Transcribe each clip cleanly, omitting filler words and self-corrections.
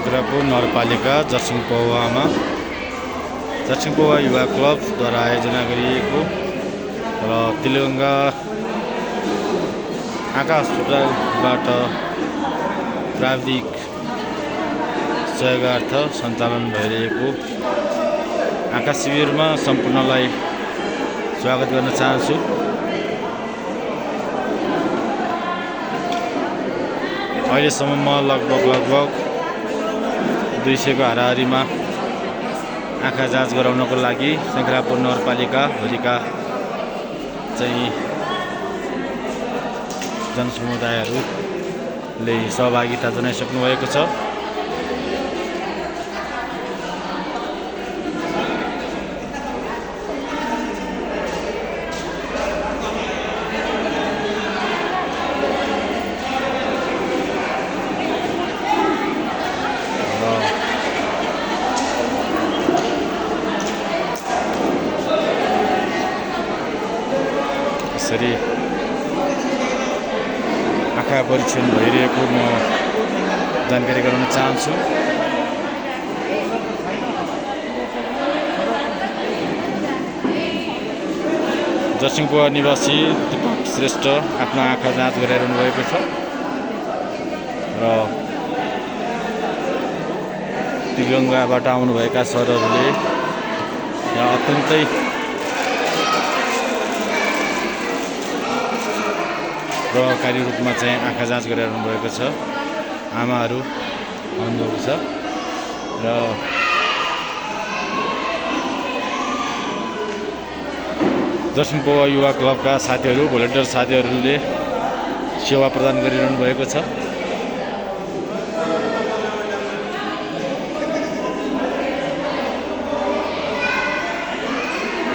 शङ्करापुर नगरपालिका जर्सिङपौवामा जर्सिङपौवा युवा क्लबद्वारा आयोजना गरिएको र तिलगङ्गा आकाश अस्पतालबाट प्राविधिक सहयोगार्थ सञ्चालन भइरहेको आकाश शिविरमा सम्पूर्णलाई स्वागत गर्न चाहन्छु। अहिलेसम्म लगभग 200 को हाराहारीमा आँखा जाँच गराउनको लागि शङ्करापुर नगरपालिका भरिका चाहिँ जनसमुदायहरूले सहभागिता जनाइसक्नु भएको छ। यसरी आँखा परीक्षण भइरहेको म जानकारी गराउन चाहन्छु। जर्सिङपौवा निवासी दीपक श्रेष्ठ आफ्नो आँखा जाँच गराइरहनु भएको छ र तिलगङ्गाबाट आउनुभएका सरहरूले यहाँ अत्यन्तै प्रभावकारी रूपमा चाहिँ आँखा जाँच गराइरहनु भएको छ। आमाहरू आउनुभएको छ र जर्सिङपौवा युवा क्लबका साथीहरू भोलिन्टियर साथीहरूले सेवा प्रदान गरिरहनु भएको छ।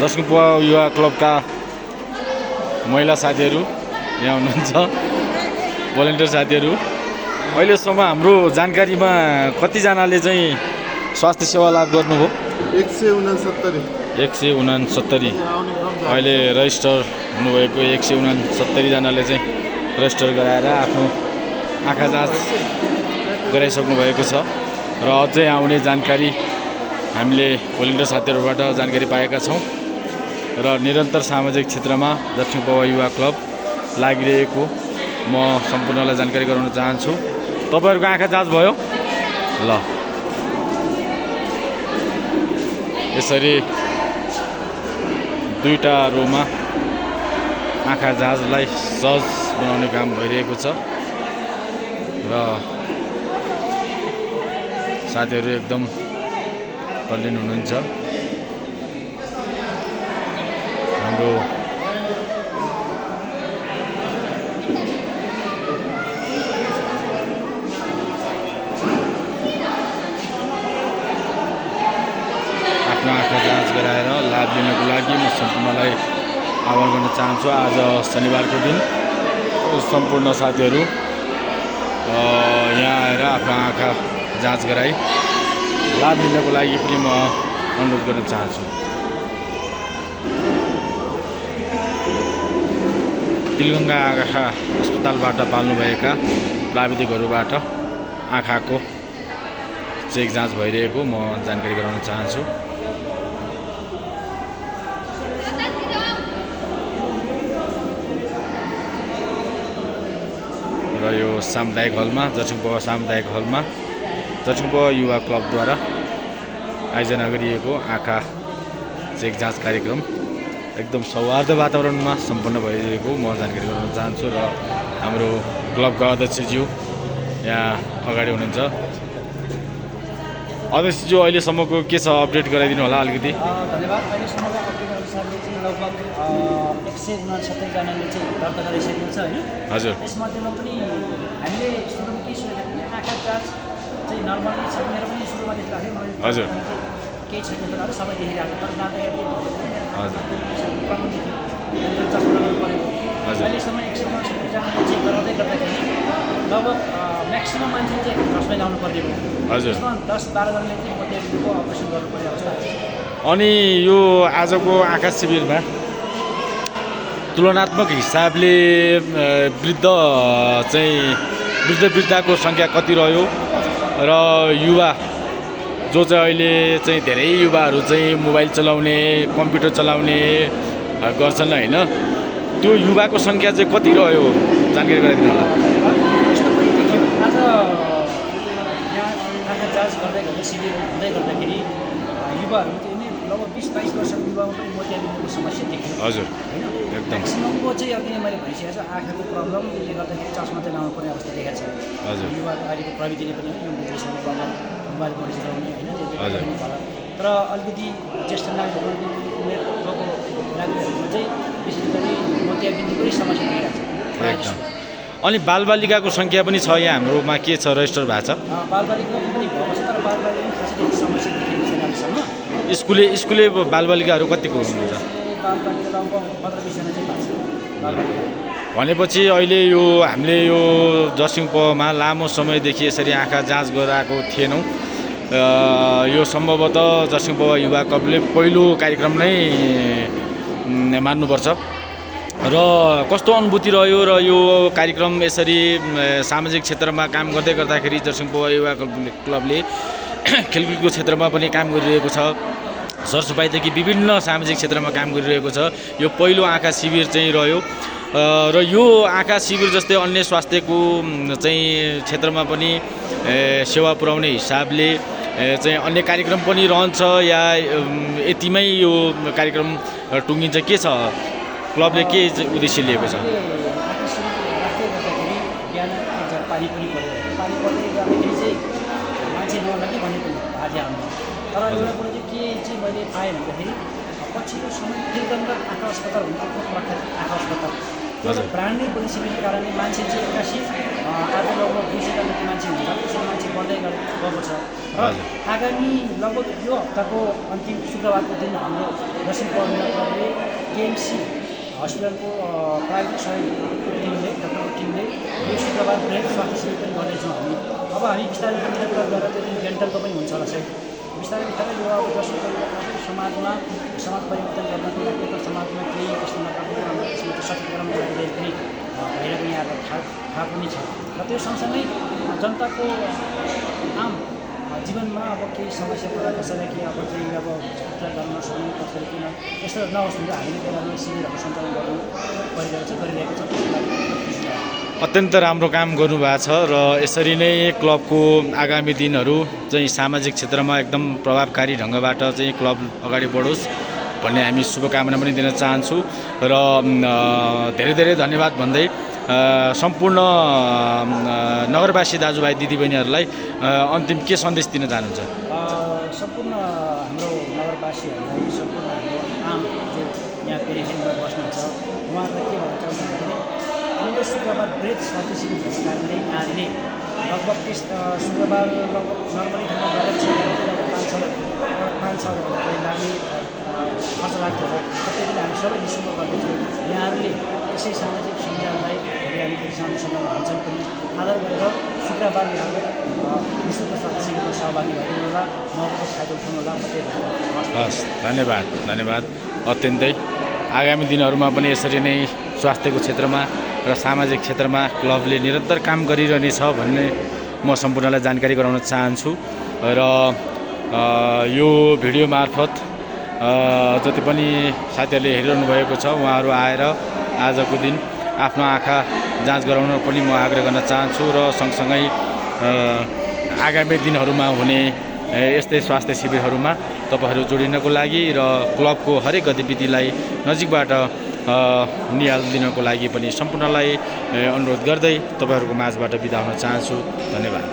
जर्सिङपौवा युवा क्लबका महिला साथीहरू यहाँ हुनुहुन्छ, भोलिन्टियर साथीहरू। अहिलेसम्म हाम्रो जानकारीमा कतिजनाले चाहिँ स्वास्थ्य सेवा लाभ गर्नुभयो? 169 अहिले रजिस्टर हुनुभएको 169 जनाले चाहिँ रजिस्टर गराएर आफ्नो आँखा जाँच गराइसक्नु भएको छ र अझै आउने जानकारी हामीले भोलिन्टियर साथीहरूबाट जानकारी पाएका छौँ र निरन्तर सामाजिक क्षेत्रमा जर्सिङपौवा युवा क्लब लागिरहेको म सम्पूर्णलाई जानकारी गराउन चाहन्छु। तपाईँहरूको आँखा जाँच भयो ल? यसरी 2टा रोमा आँखा जाँचलाई सहज बनाउने काम भइरहेको छ र साथीहरू एकदम तल्लीन हुनुहुन्छ। हाम्रो आँखा जाँच गराएर लाभ लिनको लागि म सम्पूर्णलाई आह्वान गर्न चाहन्छु। आज शनिबारको दिन सम्पूर्ण साथीहरू यहाँ आएर आफ्नो आँखा जाँच गराई लाभ लिनको लागि पनि म अनुरोध गर्न चाहन्छु। तिलगङ्गा आँखा अस्पतालबाट पाल्नुभएका प्राविधिकहरूबाट आँखाको चेक जाँच भइरहेको म जानकारी गराउन चाहन्छु। र यो सामुदायिक हलमा जर्सिङपौवा सामुदायिक हलमा जर्सिङपौवा युवा क्लबद्वारा आयोजना गरिएको आँखा चेक जाँच कार्यक्रम एकदम सौहार्द वातावरणमा सम्पन्न भइरहेको म जानकारी गराउन चाहन्छु र हाम्रो क्लबका अध्यक्षज्यू यहाँ अगाडि हुनुहुन्छ। अध्यक्षज्यू अहिलेसम्मको के छ अपडेट गराइदिनु होला अलिकति? धन्यवाद। अहिलेसम्मको अपडेट अनुसारले चाहिँ लगभग 169 जनाले चाहिँ दर्ता गरिसकेको छ होइन? हजुर। यसमध्येमा पनि हामीले सुरुमा के सोचेको थियौँ, आँखा जाँच चाहिँ नर्मली छ। मेरो पनि सुरुमा देख्दा थिएँ मैले हजुर केही छैन कुराहरू सबै देखिरहेको तर जाँदाखेरि हजुर चस्मा लगाउनु परेको। हजुर। अहिलेसम्म 169 जनाले चेक गराउँदै गर्दाखेरि लगभग म्याक्सिमम् मान्छे चाहिँ चस्मै लाउनु परेको। हजुर। त्यसमा 10-12 जनाले चाहिँ मोतियाबिन्दुको अपरेसन गर्नुपर्ने अवस्था छ। अनि यो आजको आँखा शिविरमा तुलनात्मक हिसाबले वृद्धको सङ्ख्या कति रह्यो र युवा जो चाहिँ अहिले चाहिँ धेरै युवाहरू चाहिँ मोबाइल चलाउने कम्प्युटर चलाउने गर्छन् होइन, त्यो युवाको सङ्ख्या चाहिँ कति रह्यो जानकारी गराइदिनु होला। यस्तो पनि देखियो आज यहाँ आँखा जाँच गर्दै गर्दै शिविर हुँदै गर्दाखेरि युवाहरू चाहिँ नै लगभग 20-22 वर्षको युवामा पनि मोतियाबिन्दुको समस्या देखियो हजुर होइन। एकदम म्याक्सिममको चाहिँ अघि नै मैले भनिसकेको छु आँखाको प्रब्लमले गर्दाखेरि चस्मा चाहिँ लाउनु पर्ने अवस्था देखाएको छ। हजुर युवाको अहिलेको प्रविधिले पनि यो डिप्रेसनको प्रब्लम मोबाइल फोन चलाउने होइन हजुर। तर अलिकति ज्येष्ठ नागरिकहरू उमेर भएको नागरिकहरूमा चाहिँ विशेष गरी मोतियाबिन्दुकै समस्या देखिरहेको छ प्रायः एकदम। जस्तो। अनि बालबालिकाको सङ्ख्या पनि छ यहाँ हाम्रोमा के छ रजिस्टर भएको छ। बालबालिका पनि भएको छ तर बालबालिका खासै त्यस्तो समस्या देखिएको छैन अहिलेसम्म। स्कुले बालबालिकाहरू कतिको हुनुहुन्छ। बालबालिका लगभग 15-20 जना चाहिँ भएको छ बालबालिका। भनेपछि अहिले यो हामीले यो जसिङपमा लामो समयदेखि यसरी आँखा जाँच गराएको थिएनौँ। यो सम्भवतः जसिङपा युवा क्लबले पहिलो कार्यक्रम नै मान्नुपर्छ। र कस्तो अनुभूति रह्यो र यो कार्यक्रम यसरी सामाजिक क्षेत्रमा काम गर्दै गर्दाखेरि जसिङपा युवा क्लबले खेलकुदको क्षेत्रमा पनि काम गरिरहेको छ, सरसफाइदेखि विभिन्न सामाजिक क्षेत्रमा काम गरिरहेको छ। यो पहिलो आँखा शिविर चाहिँ रह्यो र यो आँखा शिविर जस्तै अन्य स्वास्थ्यको चाहिँ क्षेत्रमा पनि सेवा पुर्याउने हिसाबले चाहिँ अन्य कार्यक्रम पनि रहन्छ या यतिमै यो कार्यक्रम टुङ्गिन्छ, के छ क्लबले के उद्देश्य लिएको छ। आँखा शिविर राख्दै गर्दाखेरि बिहान एकजना पानी पनि पऱ्यो, पानी पर्दै गर्दाखेरि चाहिँ मान्छे नलागे भन्ने पनि बाध्य हुन्छ। तर एउटा कुरो चाहिँ के चाहिँ मैले पाएँ भन्दाखेरि पछिल्लो समय त्रिगन्ध आँखा अस्पताल हुन्छ प्रख्यात आँखा अस्पताल ब्रान्डै पोलिसीको कारणले मान्छे चाहिँ एक्कासी आज लगभग 200 जना जति मान्छे हुन्छ, त्यसरी मान्छे बढ्दै गएको छ। र आगामी लगभग यो हप्ताको अन्तिम शुक्रबारको दिन हाम्रो जसिङपा क्लबले केएमसी हस्पिटलको प्राविधिक सहयोगको टिमले डक्टरको टिमले यो शुक्रबार ब्रेक स्वास्थ्य शिविर पनि गर्दैछौँ हामी। अब हामी बिस्तारै कुरा गरेर त्यो दिन डेन्टलको पनि हुन्छ होला सायद। बिस्तारै यो अब जसको समाज परिवर्तन गर्नको लागि त समाजमा केही किसिममा त्यसमा सचेतकरणको लागि पनि भइरहेको यहाँको थाहा पनि छ। र त्यो सँगसँगै जनताको आम जीवनमा अब केही समस्या पर्दा कसैलाई केही अब चाहिँ अब उपचार गर्न नसक्ने कसैले किन यस्तो नहोस् भनेर हामीले बेलामा शिविरहरू सञ्चालन गर्नु गरिरहेको छ। अत्यन्त राम्रो काम गर्नुभएको छ र यसरी नै क्लबको आगामी दिनहरू चाहिँ सामाजिक क्षेत्रमा एकदम प्रभावकारी ढङ्गबाट चाहिँ क्लब अगाडि बढोस् भन्ने हामी शुभकामना पनि दिन चाहन्छु। र धेरै धेरै धन्यवाद भन्दै सम्पूर्ण नगरवासी दाजुभाइ दिदीबहिनीहरूलाई अन्तिम के सन्देश दिन चाहनुहुन्छ। सम्पूर्ण हाम्रो नगरवासीहरूलाई सम्पूर्ण हाम्रो आम जो यहाँ पेरिफेरीमा बस्नुहुन्छ उहाँहरूलाई के भन्न चाहन्छु भन्दाखेरि पहिलो शुक्रबार ब्रेक स्वास्थ्य शिविर भएको कारणले यहाँले लगभग त्यस शुक्रबार लगभग नर्मली ठाउँमा गएर 5-6 लाग्ने खर्च लाग्थ्यो र त्यति बेला हामी सबै निःशुल्क गर्दैछौँ। यहाँहरूले यसै सामाजिक सञ्जाललाई हामी सामाजिक सञ्जालमा हाल्छौँ पनि आधार गरेर शुक्रबार यहाँले निःशुल्क स्वास्थ्य शिविरमा सहभागी भइदिनु होला, मौकाको फाइदा उठाउनु होला। हस्, धन्यवाद। अत्यन्तै आगामी दिनहरूमा पनि यसरी नै स्वास्थ्यको क्षेत्रमा र सामाजिक क्षेत्रमा क्लबले निरन्तर काम गरिरहनेछ भन्ने म सम्पूर्णलाई जानकारी गराउन चाहन्छु। र यो भिडियो मार्फत जति पनि साथीहरूले हेरिरहनु भएको छ उहाँहरू आएर आजको दिन आफ्नो आँखा जाँच गराउन पनि म आग्रह गर्न चाहन्छु। र सँगसँगै आगामी दिनहरूमा हुने यस्तै स्वास्थ्य शिविरहरूमा तपाईँहरू जोडिनको लागि र क्लबको हरेक गतिविधिलाई नजिकबाट निहालिदिनको लागि पनि सम्पूर्णलाई अनुरोध गर्दै तपाईँहरूको माझबाट बिदा हुन चाहन्छु। धन्यवाद।